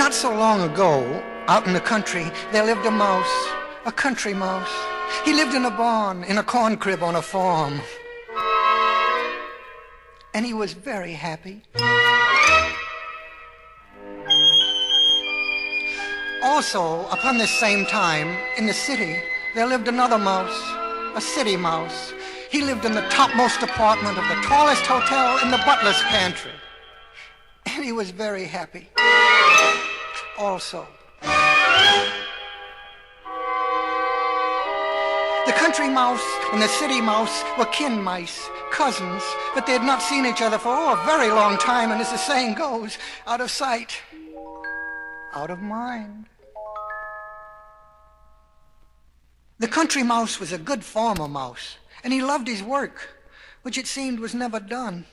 Not so long ago, out in the country, there lived a mouse, a country mouse. He lived in a barn, in a corn crib on a farm. And he was very happy. Also, upon this same time, in the city, there lived another mouse, a city mouse. He lived in the topmost apartment of the tallest hotel in the butler's pantry. And he was very happy. Also. The country mouse and the city mouse were kin mice, cousins, but they had not seen each other for a very long time, and as the saying goes, out of sight, out of mind. The country mouse was a good farmer mouse, and he loved his work, which it seemed was never done.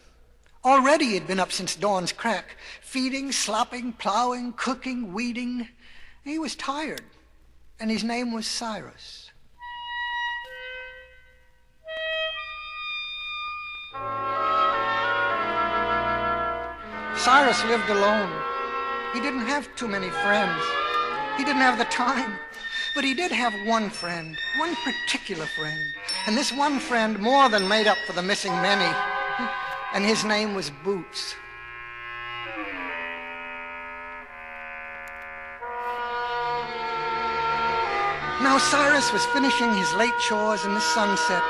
Already he'd been up since dawn's crack, feeding, slopping, plowing, cooking, weeding. He was tired, and his name was Cyrus. Cyrus lived alone. He didn't have too many friends. He didn't have the time. But he did have one friend, one particular friend. And this one friend more than made up for the missing many. And his name was Boots. Now Cyrus was finishing his late chores in the sunset,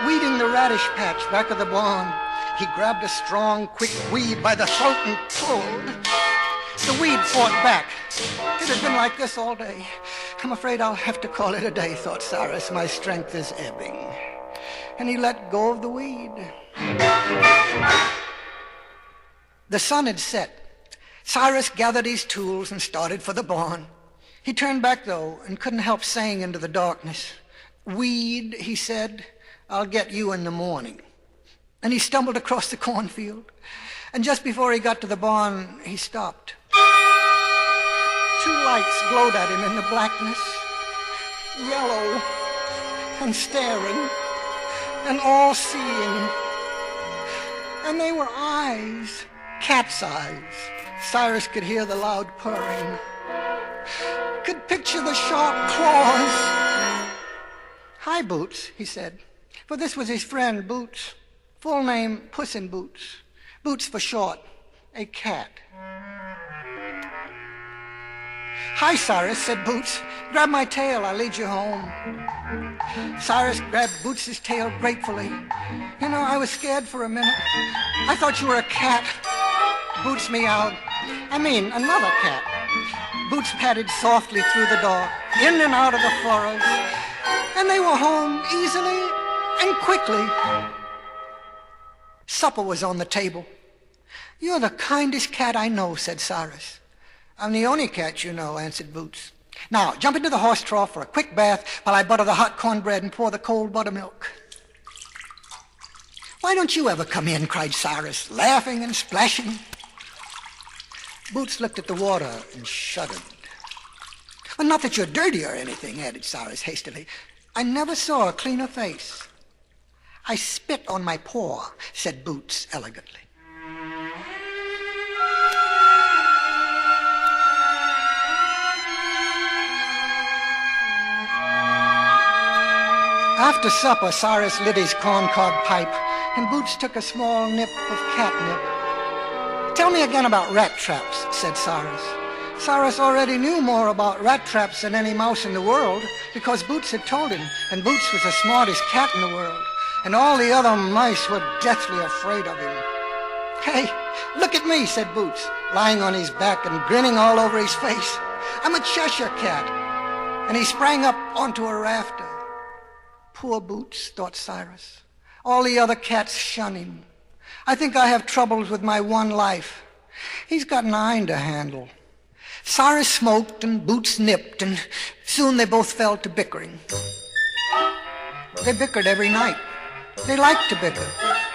weeding the radish patch back of the barn. He grabbed a strong, quick weed by the throat and pulled. The weed fought back. It had been like this all day. I'm afraid I'll have to call it a day, thought Cyrus. My strength is ebbing. And he let go of the weed. The sun had set. Cyrus gathered his tools and started for the barn. He turned back, though, and couldn't help saying into the darkness, "Weed," he said, "I'll get you in the morning." And he stumbled across the cornfield. And just before he got to the barn, he stopped. Two lights glowed at him in the blackness, yellow and staring and all-seeing. And they were eyes, cat's eyes. Cyrus could hear the loud purring, could picture the sharp claws. "Hi, Boots," he said, for this was his friend, Boots. Full name, Puss in Boots. Boots for short, a cat. "Hi, Cyrus," said Boots. "Grab my tail, I'll lead you home." Cyrus grabbed Boots's tail gratefully. "You know, I was scared for a minute. I thought you were a cat." Boots meowed. "I mean, another cat." Boots padded softly through the door, in and out of the furrows, and they were home easily and quickly. Supper was on the table. "You're the kindest cat I know," said Cyrus. "I'm the only cat you know," answered Boots. "Now, jump into the horse trough for a quick bath while I butter the hot cornbread and pour the cold buttermilk." "Why don't you ever come in?" cried Cyrus, laughing and splashing. Boots looked at the water and shuddered. "Well, not that you're dirty or anything," added Cyrus hastily. "I never saw a cleaner face." "I spit on my paw," said Boots elegantly. After supper, Cyrus lit his corncob pipe, and Boots took a small nip of catnip. "Tell me again about rat traps," said Cyrus. Cyrus already knew more about rat traps than any mouse in the world, because Boots had told him, and Boots was the smartest cat in the world, and all the other mice were deathly afraid of him. "Hey, look at me," said Boots, lying on his back and grinning all over his face. "I'm a Cheshire cat." And he sprang up onto a rafter. Poor Boots, thought Cyrus. All the other cats shun him. I think I have troubles with my one life. He's got 9 to handle. Cyrus smoked and Boots nipped, and soon they both fell to bickering. They bickered every night. They liked to bicker.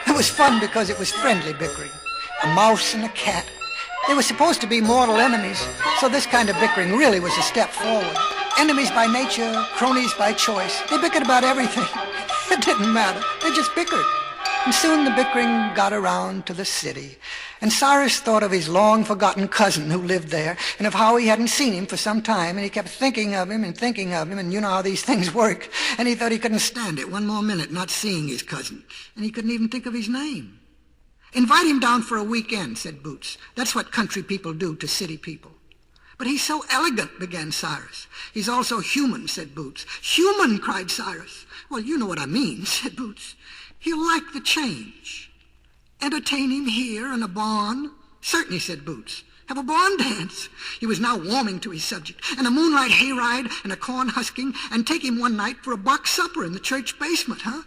It was fun because it was friendly bickering. A mouse and a cat. They were supposed to be mortal enemies, so this kind of bickering really was a step forward. Enemies by nature, cronies by choice. They bickered about everything. It didn't matter. They just bickered. And soon the bickering got around to the city. And Cyrus thought of his long-forgotten cousin who lived there, and of how he hadn't seen him for some time, and he kept thinking of him, and you know how these things work. And he thought he couldn't stand it one more minute not seeing his cousin, and he couldn't even think of his name. "Invite him down for a weekend," said Boots. "That's what country people do to city people." "But he's so elegant," began Cyrus. "He's also human," said Boots. "Human!" cried Cyrus. "Well, you know what I mean," said Boots. "He'll like the change." "Entertain him here in a barn?" "Certainly," said Boots. "Have a barn dance." He was now warming to his subject. "And a moonlight hayride and a corn husking, and take him one night for a box supper in the church basement, huh?"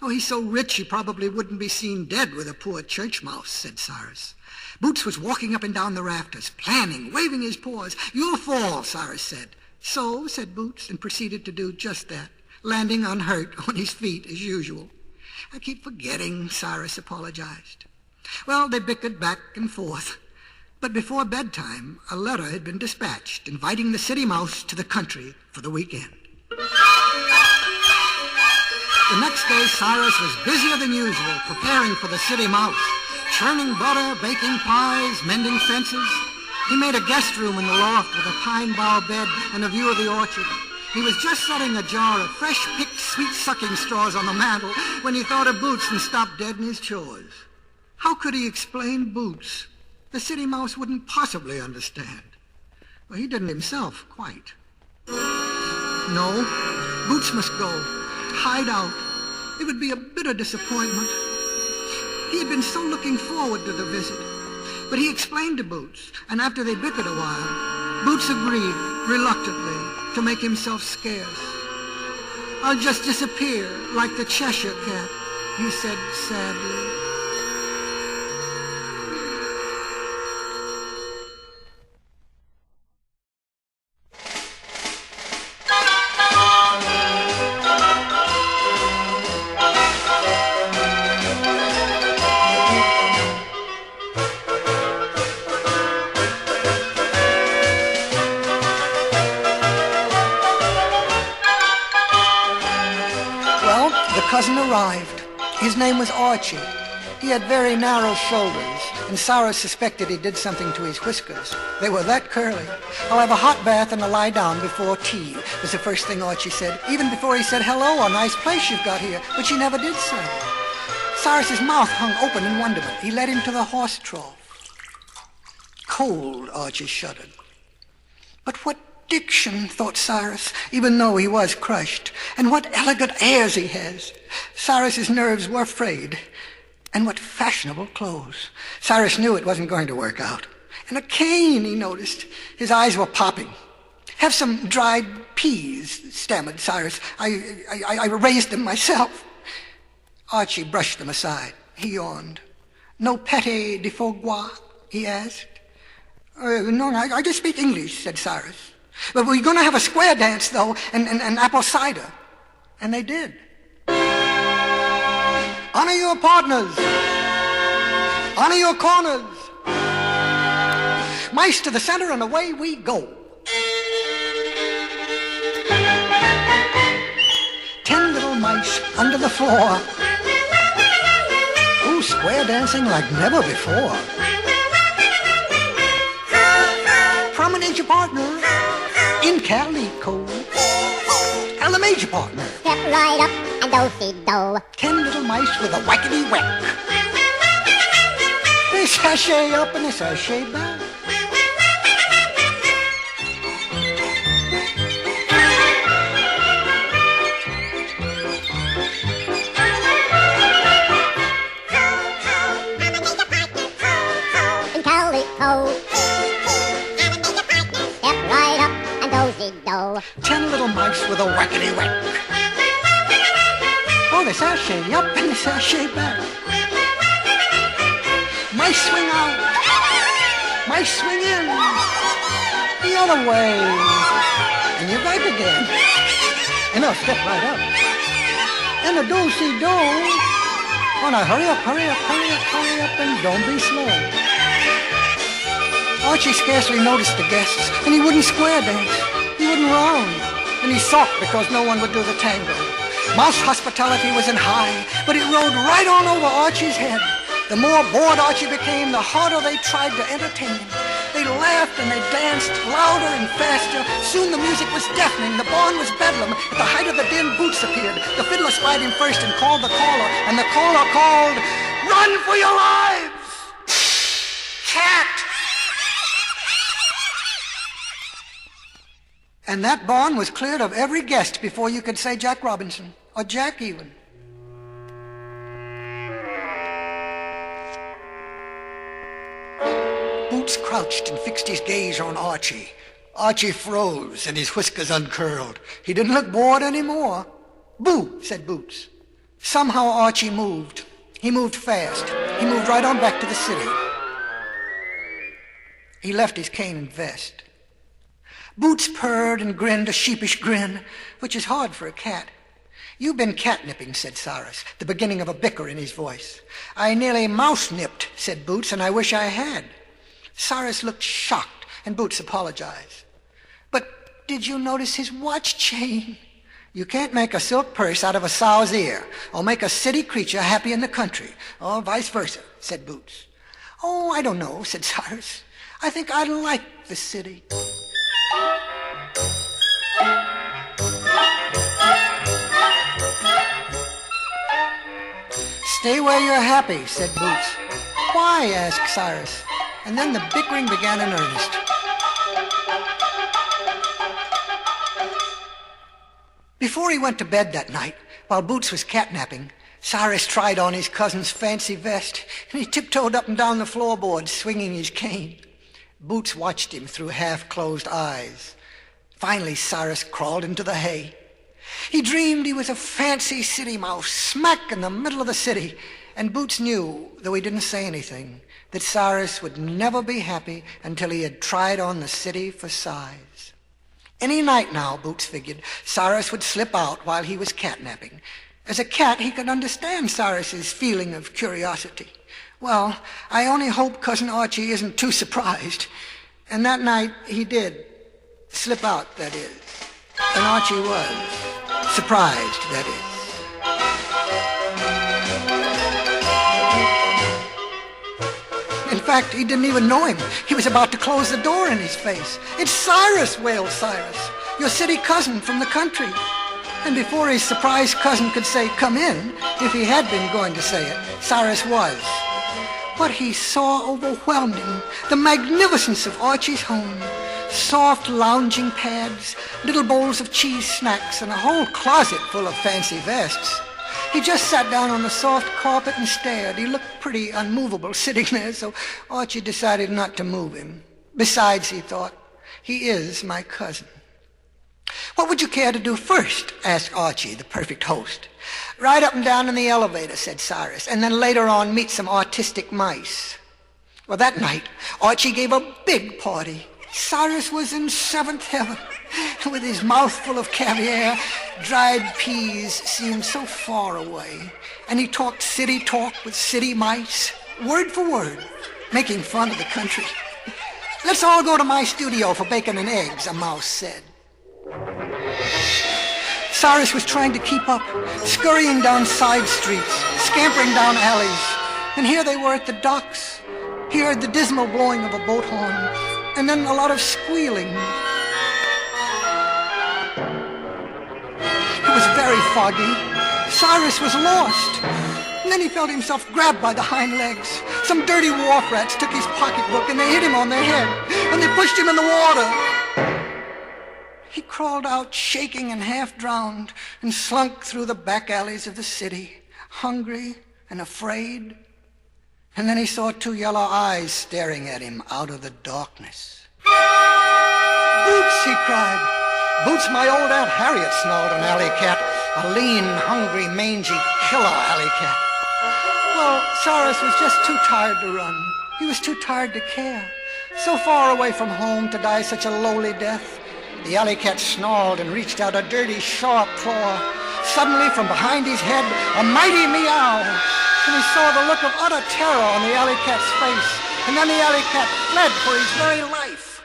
"Oh, he's so rich he probably wouldn't be seen dead with a poor church mouse," said Cyrus. Boots was walking up and down the rafters, planning, waving his paws. "You'll fall," Cyrus said. "So," said Boots, and proceeded to do just that, landing unhurt on his feet as usual. "I keep forgetting," Cyrus apologized. Well, they bickered back and forth. But before bedtime, a letter had been dispatched inviting the city mouse to the country for the weekend. The next day, Cyrus was busier than usual preparing for the city mouse, churning butter, baking pies, mending fences. He made a guest room in the loft with a pine bough bed and a view of the orchard. He was just setting a jar of fresh-picked sweet-sucking straws on the mantel when he thought of Boots and stopped dead in his chores. How could he explain Boots? The city mouse wouldn't possibly understand. Well, he didn't himself, quite. No, Boots must go, hide out. It would be a bitter disappointment. He had been so looking forward to the visit. But he explained to Boots, and after they bickered a while, Boots agreed, reluctantly, to make himself scarce. "I'll just disappear like the Cheshire cat," he said sadly. Cousin arrived. His name was Archie. He had very narrow shoulders, and Cyrus suspected he did something to his whiskers. They were that curly. "I'll have a hot bath and a lie down before tea," was the first thing Archie said, even before he said, "Hello, a nice place you've got here," which he never did say. Cyrus's mouth hung open in wonderment. He led him to the horse trough. Cold, Archie shuddered. But what diction, thought Cyrus, even though he was crushed. And what elegant airs he has. Cyrus's nerves were frayed. And what fashionable clothes. Cyrus knew it wasn't going to work out. And a cane, he noticed. His eyes were popping. "Have some dried peas," stammered Cyrus. I raised them myself." Archie brushed them aside. He yawned. "No pâté de foie gras?" he asked. No, I just speak English," said Cyrus. "But we're going to have a square dance, though, and apple cider." And they did. "Honor your partners. Honor your corners. Mice to the center, and away we go. 10 little mice under the floor. Ooh, square dancing like never before. Promenade your partner in calico. And the major partner. Step right up and do-si-do. 10 little mice with a whackety-whack. They sashay up and they sashay back. In calico. Step right up and do-si-do. 10 little mice with a whackety-whack. Oh, they sashay up and they sashay back. Mice swing out. Mice swing in. The other way. And you're back again. And now step right up. And a do-si-do. Oh, now hurry up, hurry up, hurry up, hurry up, and don't be slow. Archie scarcely noticed the guests, and he wouldn't square dance. He wouldn't round. And he sulked because no one would do the tango. Mouse hospitality was in high, but it rode right on over Archie's head. The more bored Archie became, the harder they tried to entertain him. They laughed and they danced louder and faster. Soon the music was deafening. The barn was bedlam. At the height of the din, Boots appeared. The fiddler spied him first and called the caller. And the caller called, "Run for your lives! Cat!" And that barn was cleared of every guest before you could say Jack Robinson, or Jack even. Boots crouched and fixed his gaze on Archie. Archie froze and his whiskers uncurled. He didn't look bored anymore. "Boo," said Boots. Somehow Archie moved. He moved fast. He moved right on back to the city. He left his cane and vest. Boots purred and grinned a sheepish grin, which is hard for a cat. "You've been catnipping," said Cyrus, the beginning of a bicker in his voice. "I nearly mouse-nipped," said Boots, "and I wish I had." Cyrus looked shocked, and Boots apologized. "But did you notice his watch chain? You can't make a silk purse out of a sow's ear, or make a city creature happy in the country, or vice versa," said Boots. "Oh, I don't know," said Cyrus. "I think I like the city." "Stay where you're happy," said Boots. "Why?" asked Cyrus. And then the bickering began in earnest. Before he went to bed that night, while Boots was catnapping, Cyrus tried on his cousin's fancy vest, and he tiptoed up and down the floorboards, swinging his cane. Boots watched him through half-closed eyes. Finally, Cyrus crawled into the hay. He dreamed he was a fancy city mouse, smack in the middle of the city, and Boots knew, though he didn't say anything, that Cyrus would never be happy until he had tried on the city for size. Any night now, Boots figured, Cyrus would slip out while he was catnapping. As a cat, he could understand Cyrus's feeling of curiosity. Well, I only hope Cousin Archie isn't too surprised. And that night, he did slip out, that is. And Archie was surprised, that is. In fact, he didn't even know him. He was about to close the door in his face. "It's Cyrus," wailed Cyrus, "your city cousin from the country." And before his surprised cousin could say, "Come in," if he had been going to say it, Cyrus was. What he saw overwhelmed him. The magnificence of Archie's home. Soft lounging pads, little bowls of cheese snacks, and a whole closet full of fancy vests. He just sat down on the soft carpet and stared. He looked pretty unmovable sitting there, so Archie decided not to move him. Besides, he thought, he is my cousin. "What would you care to do first?" asked Archie, the perfect host. "Ride up and down in the elevator," said Cyrus, "and then later on meet some artistic mice." Well, that night, Archie gave a big party. Cyrus was in seventh heaven. With his mouth full of caviar, dried peas seemed so far away. And he talked city talk with city mice, word for word, making fun of the country. "Let's all go to my studio for bacon and eggs," a mouse said. Cyrus was trying to keep up, scurrying down side streets, scampering down alleys. And here they were at the docks. He heard the dismal blowing of a boat horn, and then a lot of squealing. It was very foggy. Cyrus was lost. And then he felt himself grabbed by the hind legs. Some dirty wharf rats took his pocketbook and they hit him on the head. And they pushed him in the water. He crawled out shaking and half drowned and slunk through the back alleys of the city, hungry and afraid. And then he saw two yellow eyes staring at him out of the darkness. "Boots!" he cried. "Boots, my old Aunt Harriet," snarled an alley cat, a lean, hungry, mangy, killer alley cat. Well, Cyrus was just too tired to run. He was too tired to care. So far away from home to die such a lowly death. The alley cat snarled and reached out a dirty, sharp claw. Suddenly, from behind his head, a mighty meow. And he saw the look of utter terror on the alley cat's face. And then the alley cat fled for his very life.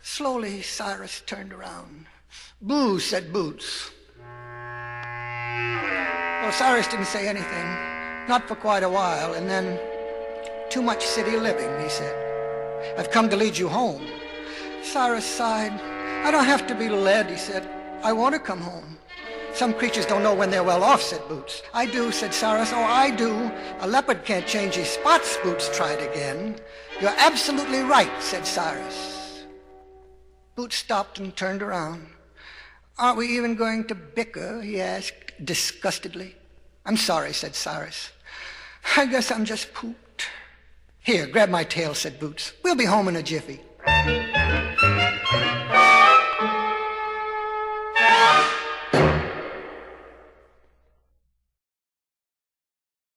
Slowly, Cyrus turned around. "Boo," said Boots. Well, Cyrus didn't say anything, not for quite a while, and then too much city living, he said. I've come to lead you home. Cyrus sighed. I don't have to be led, he said. I want to come home. Some creatures don't know when they're well off, said Boots. I do, said Cyrus. Oh, I do. A leopard can't change his spots, Boots tried again. You're absolutely right, said Cyrus. Boots stopped and turned around. Aren't we even going to bicker? He asked disgustedly. I'm sorry, said Cyrus. I guess I'm just pooped. Here, grab my tail, said Boots. We'll be home in a jiffy.